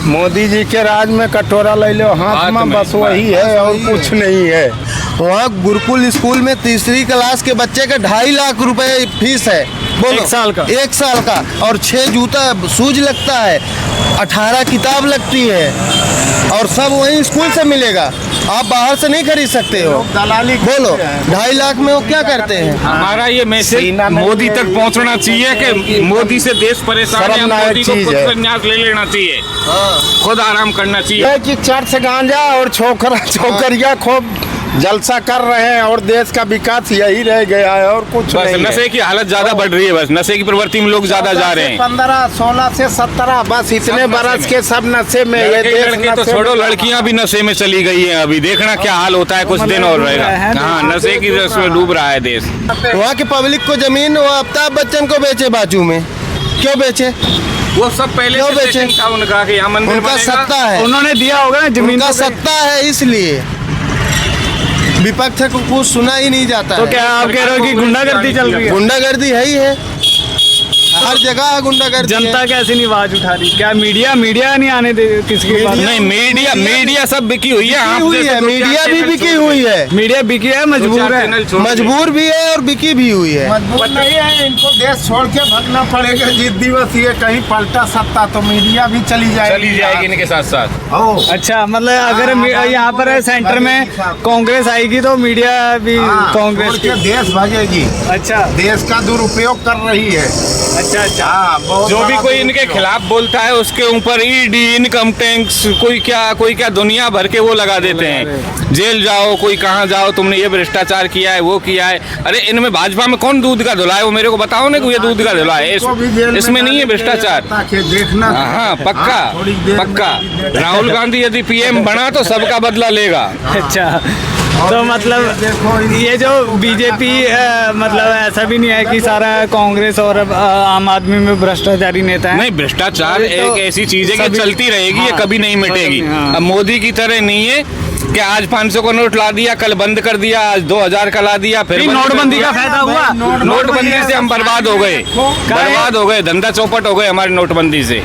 मोदी जी के राज में कटोरा ले लो हाथ में, बस वही है और कुछ नहीं है। वहाँ गुरुकुल स्कूल में तीसरी क्लास के बच्चे का 2.5 लाख रुपए फीस है। बोलो, 1 साल का और 6 जूता शूज लगता है, 18 किताब लगती है और सब वही स्कूल से मिलेगा। आप बाहर से नहीं खरीद सकते हो। दलाली बोलो, 2.5 लाख में वो क्या करते हैं? हमारा ये मैसेज मोदी तक पहुंचना चाहिए कि मोदी से देश परेशान है, मोदी को खुद संन्यास ले लेना चाहिए, खुद आराम करना चाहिए। कि चर्च गांजा और छोकरिया खूब जलसा कर रहे हैं और देश का विकास यही रह गया है और कुछ बस नहीं नशे की हालत ज्यादा बढ़ रही है, बस नशे की प्रवृत्ति में लोग ज्यादा जा रहे हैं। 15, 16 से 17 बस इतने बरस के सब नशे में। ये देश लड़के तो छोड़ो, लड़कियां भी नशे में चली गई हैं। अभी देखना क्या हाल होता है, कुछ दिन और रहेगा। हाँ, नशे की रस में डूब रहा है देश। वहाँ के पब्लिक को जमीन वो अमिताभ बच्चन को बेचे बाजू में, क्यों बेचे? वो सब पहले क्यों से बेचे? सेटिंग था उनका कि यहाँ मंदिर उनका बनेगा। सत्ता है, उन्होंने दिया होगा जमीन उनका सत्ता है, इसलिए विपक्ष को कुछ सुना ही नहीं जाता तो है। क्या आप कह रहे हो कि गुंडागर्दी चल रही है? गुंडागर्दी है ही है, हर जगह गुंडागर्दी है। जनता कैसे नहीं आवाज उठा रही? क्या मीडिया नहीं आने दे किसी के पास? नहीं, मीडिया सब बिकी हुई है। आप हुई जैसे है, दो चार मीडिया भी चैनल बिकी छोड़ हुई दिए। है, मीडिया बिकी है, दो मजबूर चार है। चैनल छोड़ दिए। मजबूर भी है और बिकी भी हुई है। मजबूर नहीं है, इनको देश छोड़ के भागना पड़ेगा। जिस दिवस ये कहीं पलटा सत्ता तो मीडिया भी चली जाएगी इनके साथ साथ। अच्छा, मतलब अगर यहाँ पर सेंटर में कांग्रेस आएगी तो मीडिया भी कांग्रेस के देश भागेगी। अच्छा, देश का दुरुपयोग कर रही है। अच्छा। जो भी कोई इनके खिलाफ बोलता है उसके ऊपर ईडी, इनकम टैक्स, कोई क्या दुनिया भर के वो लगा देते हैं। जेल जाओ, कोई कहाँ जाओ, तुमने ये भ्रष्टाचार किया है, वो किया है। अरे इनमें भाजपा में कौन दूध का धुला है? वो मेरे को बताओ ना, ये दूध का धुला है। इसमें नहीं है भ्रष्टाचार। देखना। हाँ, पक्का। राहुल गांधी यदि पीएम बना तो सबका बदला लेगा। अच्छा, तो मतलब ये जो बीजेपी मतलब ऐसा भी नहीं है कि सारा कांग्रेस और आम आदमी में भ्रष्टाचारी नेता है। नहीं, भ्रष्टाचार एक ऐसी चीज है कि चलती रहेगी, ये कभी नहीं मिटेगी। अब मोदी की तरह नहीं है कि आज 500 का नोट ला दिया, कल बंद कर दिया, आज 2000 का ला दिया, फिर नोटबंदी का फायदा हुआ। नोटबंदी से हम बर्बाद हो गए, धंधा चौपट हो गए हमारी नोटबंदी से।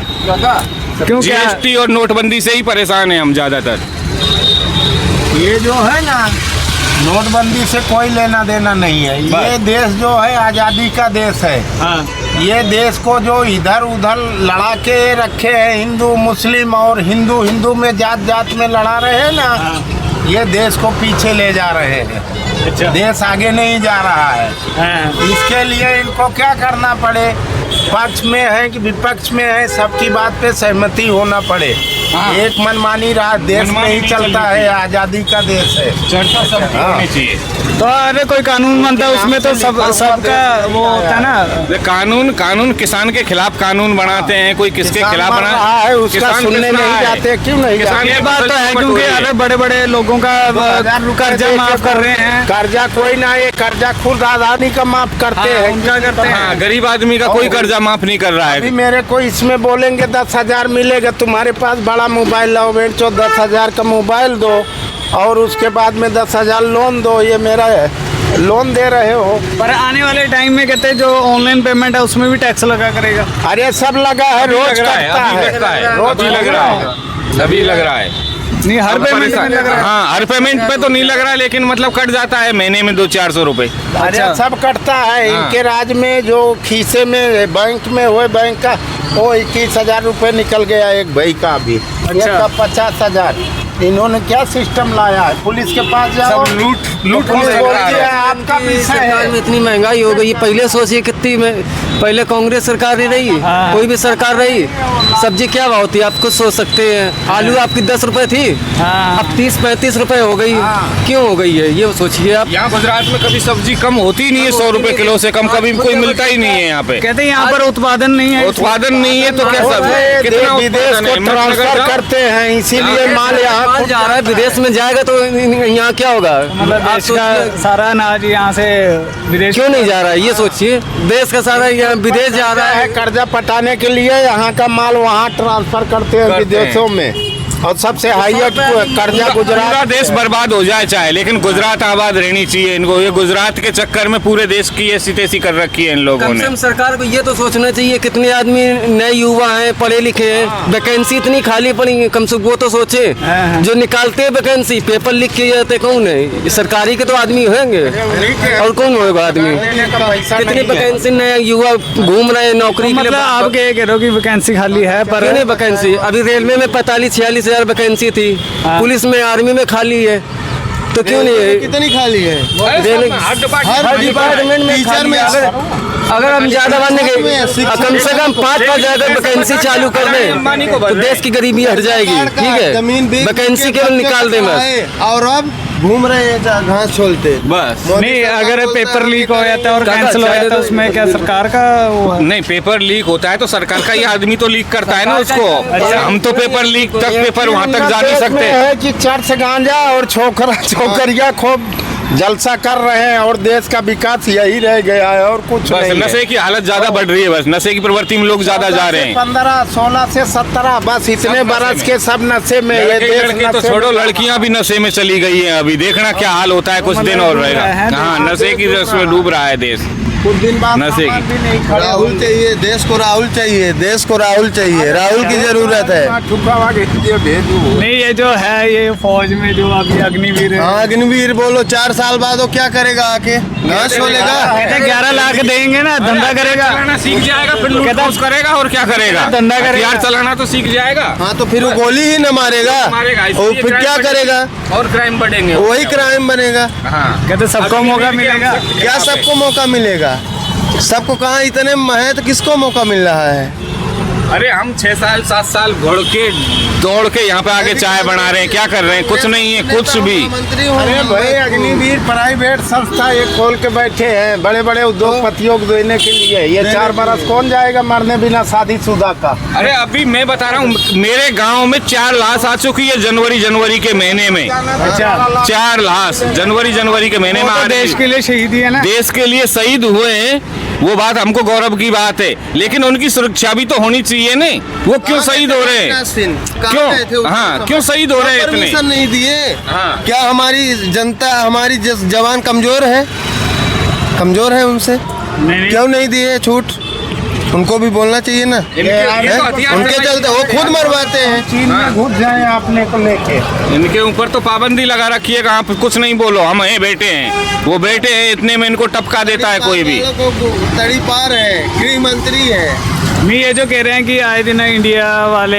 क्यों? जीएसटी और नोटबंदी से ही परेशान है हम ज्यादातर। ये जो है ना, नोटबंदी से कोई लेना देना नहीं है। ये देश जो है आज़ादी का देश है। ये देश को जो इधर उधर लड़ा के रखे हैं, हिंदू मुस्लिम और हिंदू में जात में लड़ा रहे हैं ना, ये देश को पीछे ले जा रहे हैं। अच्छा। देश आगे नहीं जा रहा है। इसके लिए इनको क्या करना पड़े, पक्ष में है कि विपक्ष में है, सबकी बात पे सहमति होना पड़े। एक मनमानी राह देश नहीं चलता है, आज़ादी का देश है। चर्चा सबकी होनी चाहिए। तो अरे कोई कानून बनता है उसमें तो सबका वो होता है ना। कानून किसान के खिलाफ कानून बनाते हैं, कोई किसके खिलाफ बना रहा है, उसका सुनने नहीं जाते। क्यों नहीं जाते? ये बात तो है, क्योंकि अरे बड़े बड़े लोगों का कर्जा माफ कर रहे हैं। कर्जा कोई ना, ये कर्जा खुद आज़ादी का माफ करते हैं। उनका करते हैं। गरीब आदमी का कोई कर्जा माफ नहीं कर रहा अभी है। मेरे को इसमें बोलेंगे 10,000 मिलेगा, तुम्हारे पास बड़ा मोबाइल लाओ, बेचो 10,000 का मोबाइल दो और उसके बाद में 10,000 लोन दो, ये मेरा लोन दे रहे हो। पर आने वाले टाइम में कहते हैं जो ऑनलाइन पेमेंट है उसमें भी टैक्स लगा करेगा। अरे सब लगा है, रोज कटता है, रोज लग रहा है, अभी लग रहा है। नहीं, हर पेमेंट में लग रहा है। हाँ, हर पेमेंट पे तो नहीं लग रहा है, लेकिन मतलब कट जाता है महीने में 200-400 रुपए। अरे सब कटता है। इनके राज में जो खीसे में बैंक में हुए, बैंक का वो 21,000 रुपये निकल गया एक भाई का भी। एक का 50,000। इन्होंने क्या सिस्टम लाया है? पुलिस के पास जाओ, लूट आपका विषय है। में इतनी महंगाई हो गई। पहले सोचिए कितनी में, पहले कांग्रेस सरकार नहीं रही, कोई भी सरकार रही, सब्जी क्या भाव थी आप खुद सोच सकते हैं। आलू आपकी 10 रुपए थी, अब 30-35 रुपए हो गई। क्यों हो गई है ये सोचिए आप। यहाँ गुजरात में कभी सब्जी कम होती नहीं है, 100 रुपए किलो से कम कभी कोई मिलता ही नहीं है यहाँ पे। कहते हैं यहाँ पर उत्पादन नहीं है। उत्पादन नहीं है तो क्या सब कितना विदेश को ट्रांसफर करते हैं, इसीलिए माल यहाँ जा रहा है। विदेश में जाएगा तो यहाँ क्या होगा? मतलब देश का सारा अनाज यहाँ से विदेश क्यों नहीं जा रहा है ये सोचिए। देश का सारा यहाँ विदेश जा रहा है। कर्जा पटाने के लिए यहाँ का माल वहाँ ट्रांसफर करते हैं विदेशों में। और सबसे हाईएस्ट कर्जा पूरा गुजरात देश बर्बाद हो जाए चाहे, लेकिन गुजरात आबाद रहनी चाहिए इनको। ये गुजरात के चक्कर में पूरे देश की ऐसी तैसी कर रखी है इन लोगों कम ने। से कम सरकार को ये तो सोचना चाहिए, कितने आदमी नए युवा हैं, पढ़े लिखे हैं, वैकेंसी इतनी खाली पड़ी है, कम से वो तो सोचे। जो निकालते हैं वैकेंसी पेपर लिख के जाते कौन है? ये सरकारी के तो आदमी होंगे, और कौन होगा आदमी? कितनी वैकेंसी नए युवा घूम रहे हैं नौकरी के लिए। मतलब आप ये कह रहे हो कि वैकेंसी खाली है, पर कितनी वैकेंसी? अभी रेलवे में 45-46 हजार वैकेंसी थी, पुलिस में आर्मी में खाली है, तो क्यों नहीं है? कितनी खाली है? हर डिपार्टमेंट में टीचर खाली में है। अगर हम ज्यादा बनने के कम से कम 5-5 हजार वैकेंसी चालू कर दें तो देश की गरीबी हट जाएगी। ठीक है, वैकेंसी केवल निकाल दें बस। और अब घूम रहे हैं घास छोलते बस नहीं, अगर पेपर लीक हो जाता है और कैंसिल हो जाता है उसमें क्या सरकार का वो है? नहीं, पेपर लीक होता है तो सरकार का ही आदमी तो लीक करता है ना उसको। हम तो पेपर लीक तक, पेपर वहाँ तक जा नहीं सकते। है कि चर्च गांजा और छोकरिया खूब जलसा कर रहे हैं और देश का विकास यही रह गया है और कुछ बस नहीं नशे है। की हालत ज्यादा बढ़ रही है, बस नशे की प्रवृत्ति में लोग ज्यादा जा रहे हैं। 15, 16 से 17 बस इतने सब नशे बरस में। के सब नशे में। ये लड़के देश लड़के तो नशे छोड़ो, में। लड़कियां भी नशे में चली गई हैं। अभी देखना क्या हाल होता है, कुछ दिन और रहेगा। हाँ, नशे की रस में डूब रहा है देश। कुछ दिन बाद नशे की। सामान भी नहीं खड़े राहुल चाहिए, देश को राहुल चाहिए, देश को राहुल चाहिए, राहुल की जरूरत है। नहीं, ये जो है ये फौज में जो अभी अग्निवीर है, हाँ, अग्निवीर बोलो, 4 साल बाद वो क्या करेगा आके? घास छोलेगा? कहते 11 लाख देंगे ना, धंधा करेगा। चलाना सीख जाएगा, फिर लूटपाट करेगा और क्या करेगा? धंधा करेगा। हथियार चलाना तो सीख जाएगा। हाँ, तो फिर वो गोली ही न मारेगा, मारेगा, वो इसलिए फिर crime क्या बढ़ेगा। करेगा? और क्राइम बढ़ेंगे। वही क्राइम बनेगा। हाँ, कहते सबको मौका मिलेगा। क्या सबको मौका मिलेगा? सबको कहाँ इतने है तो किसको मौका मिल रहा है? अरे हम 6 साल 7 साल घोड़ के दौड़ के यहाँ पे आके चाय बना रहे हैं, क्या कर रहे हैं? कुछ नहीं है, कुछ भी। मंत्री अरे भाई, अग्निवीर प्राइवेट संस्था ये खोल के बैठे हैं बड़े बड़े उद्योगपतियों को देने के लिए। ये 4 बरस कौन जाएगा मरने बिना शादीशुदा का? अरे अभी मैं बता रहा हूँ, मेरे गांव में 4 लाश आ चुकी है जनवरी के महीने में। अच्छा, 4 लाश जनवरी के महीने में वो आ तो रही देश है। के लिए शहीद ही है ना। देश के लिए शहीद हुए हैं, वो बात हमको गौरव की बात है, लेकिन उनकी सुरक्षा भी तो होनी चाहिए नहीं। वो क्यों शहीद हो रहे हैं? क्यों? हाँ, क्यों शहीद हो रहे हैं इतने? परमिशन नहीं दिए। हाँ। क्या हमारी जनता, हमारी जवान कमजोर है? कमजोर है उनसे? नहीं, क्यों नहीं दिए छूट? उनको भी बोलना चाहिए ना। ये तो हथियार उनके चलाइए। चलते वो खुद मरवाते हैं। चीन में घुस जाए अपने को लेके। इनके ऊपर तो पाबंदी लगा रखी है, आप कुछ नहीं बोलो, हम हैं बैठे हैं, वो बैठे हैं, इतने में इनको टपका देता है कोई भी। तड़ी पार है, गृह मंत्री है। नहीं, ये जो कह रहे हैं कि आए दिन इंडिया वाले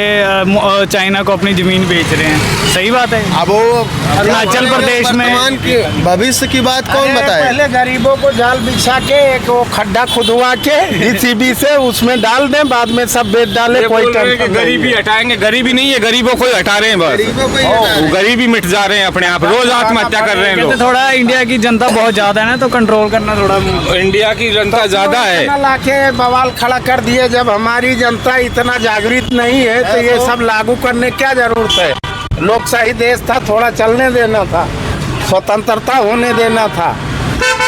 चाइना को अपनी जमीन बेच रहे हैं, सही बात है। अब वो अरुणाचल प्रदेश में वर्तमान की भविष्य की बात कौन अरे बताए? पहले गरीबों को जाल बिछा के एक वो खड्डा खुदवा के जीसीबी से उसमें डाल दें, बाद में सब बेच डाले। ये कोई बोल रहे हैं कि टेंशन नहीं गरीबी हटाएंगे, गरीबी नहीं है, गरीबों को ही हटा रहे हैं बस। गरीबों को ही हटा रहे वो हैं। गरीबी मिट जा रहे हैं अपने आप, रोज आत्महत्या कर रहे हैं कहते लोग। थोड़ा इंडिया की जनता बहुत ज्यादा है ना, तो कंट्रोल करना थोड़ा इंडिया की जनता ज्यादा है। इतना लाके बवाल खड़ा कर दिए। जब हमारी जनता इतना जागृत नहीं है तो ये सब लागू करने क्या जरूरत है? लोकशाही देश था, थोड़ा चलने देना था, स्वतंत्रता होने देना था।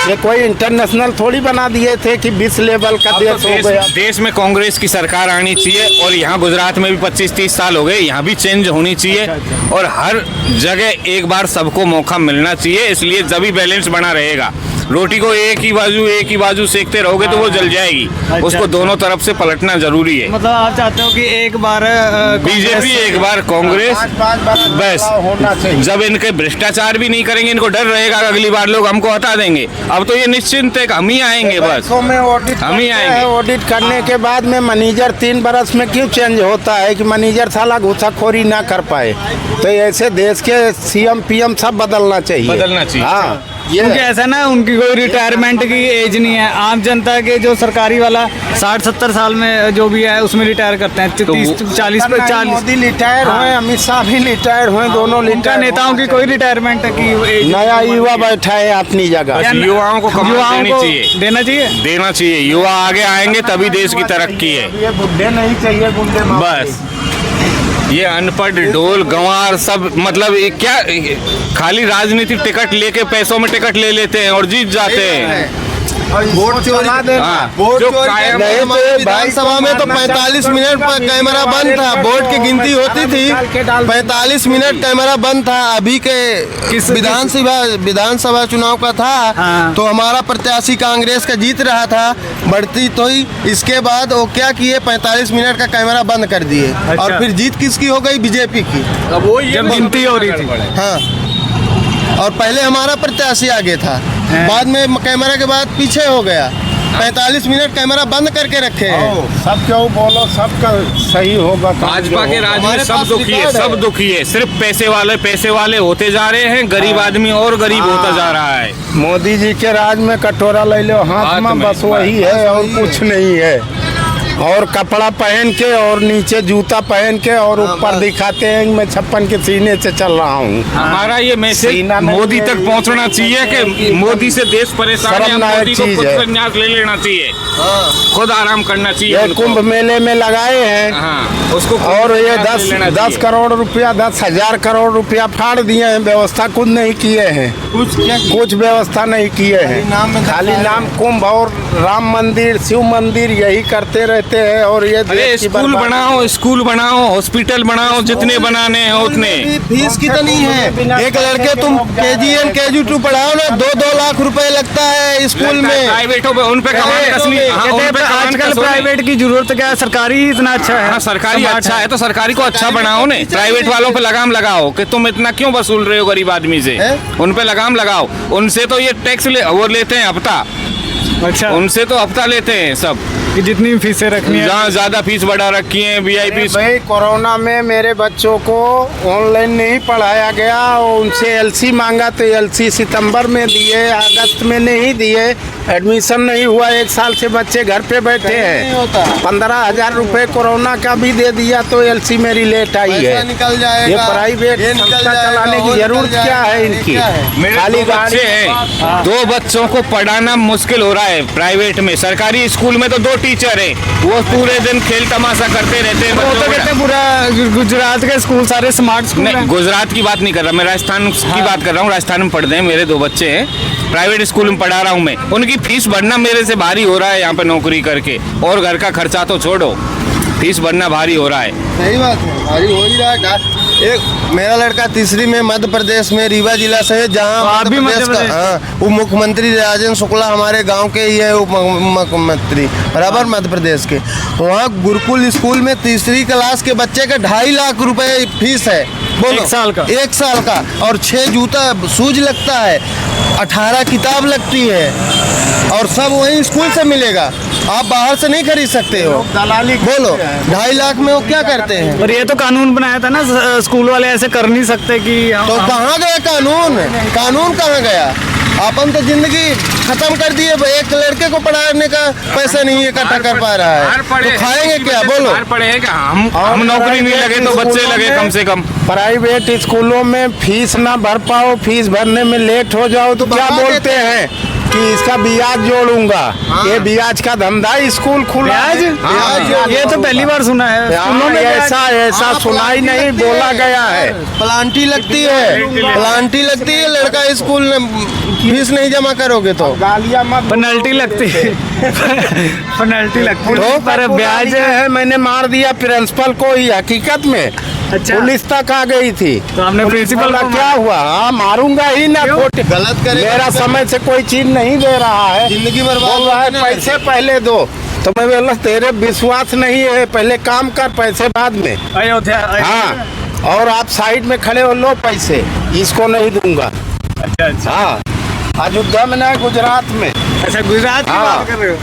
ये कोई इंटरनेशनल थोड़ी बना दिए थे कि 20 लेवल का अब तो देश हो गया। देश में कांग्रेस की सरकार आनी चाहिए, और यहाँ गुजरात में भी 25-30 साल हो गए, यहाँ भी चेंज होनी चाहिए, और हर जगह एक बार सबको मौका मिलना चाहिए, इसलिए तभी बैलेंस बना रहेगा। रोटी को एक ही बाजू सेकते रहोगे तो वो जल जाएगी। उसको दोनों तरफ से पलटना जरूरी है। मतलब आप चाहते हो कि एक बार बीजेपी, एक बार कांग्रेस, 5 बरस बस। होना चाहिए। जब इनके भ्रष्टाचार भी नहीं करेंगे, इनको डर रहेगा अगली बार लोग हमको हटा देंगे। अब तो ये निश्चिंत है कि हम ही आएंगे बस। बैंकों में ऑडिट हम ही करते आएंगे। हैं, ऑडिट करने के बाद में मैनेजर 3 बरस में क्यों चेंज होता है कि मैनेजर साला घुसाखोरी ना कर पाए? तो ऐसे देश के सीएम पीएम सब बदलना चाहिए। बदलना चाहिए। हाँ, क्योंकि ऐसा ना, उनकी कोई रिटायरमेंट की एज नहीं है। आम जनता के जो सरकारी वाला 60-70 साल में जो भी है उसमें रिटायर करते हैं, 30-40 पे 40। मोदी रिटायर हुए, अमित शाह भी रिटायर हुए, दोनों उनका रिटायर। नेताओं की कोई रिटायरमेंट की एज नया युवा बैठा है अपनी जगह। बस युवाओं को कमाल युवाओं देनी को चाहिए। देना चाहिए। देना चाहिए, युवा आगे आएंगे तभी देश की तरक्की है। ये बुढ़े नहीं चाहिए, गुंडे मार बस ये अनपढ़ ढोल गंवार सब, मतलब ये क्या, खाली राजनीतिक टिकट लेके पैसों में टिकट ले लेते हैं और जीत जाते हैं। वोट चोरी हाँ, वोट जो चोरी कायम- नहीं, हमारे विधानसभा में तो 45 मिनट पर कैमरा बंद था। वोट की गिनती होती थी, 45 मिनट कैमरा बंद था। अभी के विधानसभा चुनाव का था, तो हमारा प्रत्याशी कांग्रेस का जीत रहा था, बढ़ती तो ही। इसके बाद वो क्या किए, 45 मिनट का कैमरा बंद कर दिए। और फिर जीत किसकी हो गई? बीजेपी की। जब गिनती हो रही थी। हाँ, और पहले हमारा प्रत्याशी आगे था, बाद में कैमरा के बाद पीछे हो गया। 45 मिनट कैमरा बंद करके रखे हैं। सब क्यों बोलो, सबका सही होगा। भाजपा के राज में हमारे सब पास दुखी है, रिकॉर्ड है। सब दुखी है। सिर्फ पैसे वाले होते जा रहे हैं, गरीब आदमी और गरीब होता जा रहा है। मोदी जी के राज में कटोरा ले लो हाथ में, बस वही है और कुछ नहीं है। और कपड़ा पहन के और नीचे जूता पहन के और ऊपर दिखाते हैं मैं 56 के सीने से चल रहा हूँ। हमारा ये मैसेज सीना नहीं मोदी है, तक पहुंचना चाहिए कि मोदी से देश परेशान है, शर्मनाक मोदी को चीज खुद है। संन्यास ले लेना चाहिए, खुद आराम करना चाहिए ये उनको। कुंभ मेले में लगाए हैं हाँ, उसको खुद और ये संन्यास ले लेना 10 चाहिए। करोड़ रुपया 10,000 करोड़ रुपया फाड़ दिए हैं। व्यवस्था खुद नहीं किए हैं, कुछ व्यवस्था नहीं किए नाम में हैं। खाली नाम कुंभ और राम मंदिर, शिव मंदिर यही करते रहते हैं। और ये अरे देश की स्कूल बनाओ, हॉस्पिटल बनाओ, जितने बनाने हैं उतने। फीस कितनी है? एक लड़के तुम KG1 KG2 पढ़ाओ ना, 2-2 लाख रुपए लगता है स्कूल में। प्राइवेटों पे उन पे कमान कसनी। हाँ, उन पे कमान आजकल कसो नहीं। प्राइवेट की जरूरत क्या है, सरकारी ही इतना अच्छा है। हाँ, सरकारी अच्छा है तो सरकारी को अच्छा बनाओ ने। प्राइवेट वालों पे लगाम लगाओ कि तुम इतना क्यों वसूल रहे हो गरीब आदमी से। उन पे लगाम लगाओ। उनसे तो ये टैक्स वो लेते हैं हफ्ता, अच्छा, उनसे तो हफ्ता लेते हैं सब। कि जितनी फीसें रखनी है। जहाँ ज्यादा फीस बढ़ा रखी है, VIP। भाई कोरोना में मेरे बच्चों को ऑनलाइन नहीं पढ़ाया गया और उनसे LC मांगा तो LC सितंबर में दिए, अगस्त में नहीं दिए। एडमिशन नहीं हुआ, 1 साल से बच्चे घर पे बैठे हैं। 15,000 रुपए कोरोना का भी दे दिया तो LC मेरी लेट आई है। निकल जाएगा, ये प्राइवेट ये निकल संस्था जाएगा, चलाने की वो जरूरत निकल क्या है जाएगा, इनकी? क्या है? मेरे खाली 2 बच्चे गाड़ी हैं, 2 बच्चों को पढ़ाना मुश्किल हो रहा है प्राइवेट में। सरकारी स्कूल में तो 2 टीचर हैं, वो पूरे दिन खेल तमाशा करते रहते हैं वो बच्चों तो को। कहते हैं पूरा गुजरात के स्कूल सारे स्मार्ट स्कूल नहीं, हैं। गुजरात की बात नहीं कर रहा मैं, राजस्थान की बात कर रहा हूँ। राजस्थान में पढ़ते हैं, मेरे 2 बच्चे हैं, प्राइवेट स्कूल में पढ़ा रहा हूँ मैं। उनकी फीस भरना मेरे से भारी हो रहा है यहाँ पे नौकरी करके, और घर का खर्चा तो छोड़ो, फीस भरना भारी हो रहा है। सही बात है, भारी हो ही रहा है। एक मेरा लड़का तीसरी में मध्य प्रदेश में रीवा जिला से है, जहाँ आप भी मध्य प्रदेश? हाँ, उप मुख्यमंत्री राजेंद्र शुक्ला हमारे गांव के ही है, उप मुख्यमंत्री बराबर मध्य प्रदेश के। वहाँ गुरुकुल स्कूल में तीसरी क्लास के बच्चे का 2.5 लाख रुपए फीस है। बोलो, 1 साल का? 1 साल का। और 6 जूता शूज लगता है, 18 किताब लगती है, और सब वहीं स्कूल से मिलेगा, आप बाहर से नहीं खरीद सकते हो। दलाली बोलो, 2.5 लाख में वो क्या करते हैं? और ये तो कानून बनाया था ना, स्कूल वाले ऐसे कर नहीं सकते कि तो कहाँ गया कानून? कानून कहाँ गया? अपन तो जिंदगी खत्म कर दिए। एक लड़के को पढ़ाने का पैसा नहीं इकट्ठा कर पा रहा है, तो खाएंगे क्या? बोलो, पढ़े हैं क्या? हम नौकरी नहीं लगे तो बच्चे लगे कम से कम। प्राइवेट स्कूलों में फीस ना भर पाओ, फीस भरने में लेट हो जाओ तो क्या बढ़ा बोलते देते हैं कि इसका ब्याज जोड़ूंगा। ये ब्याज का धंधा स्कूल खुला ब्याज? है। ब्याज ये तो पहली बार सुना है स्कूलों में ब्याज। ऐसा सुनाई नहीं, बोला गया है। प्लांटी लगती है, प्लांटी लगती है। लड़का स्कूल में फीस नहीं जमा करोगे तो गालियां मत पेनल्टी लगती है। पेनल्टी लगती है पर ब्याज है। मैंने मार दिया प्रिंसिपल को ही हकीकत में। अच्छा। पुलिस तक आ गई थी तो हमने प्रिंसिपल बोला को क्या हुआ? हाँ, मारूंगा ही ना। खोटे गलत करेगा मेरा तो समय से कोई चीज नहीं दे रहा है, जिंदगी बर्बाद बोल रहा है होगी ना। पैसे पहले दो। तो मैं बोला तेरे विश्वास नहीं है, पहले काम कर, पैसे बाद में। अयोध्या। हाँ, और आप साइड में खड़े हो, लो पैसे, इसको नहीं दूंगा। अच्छा अच्छा हाँ, अयोध्या में ना, गुजरात में। अच्छा, गुजरात की हाँ। बात कर रहे हो?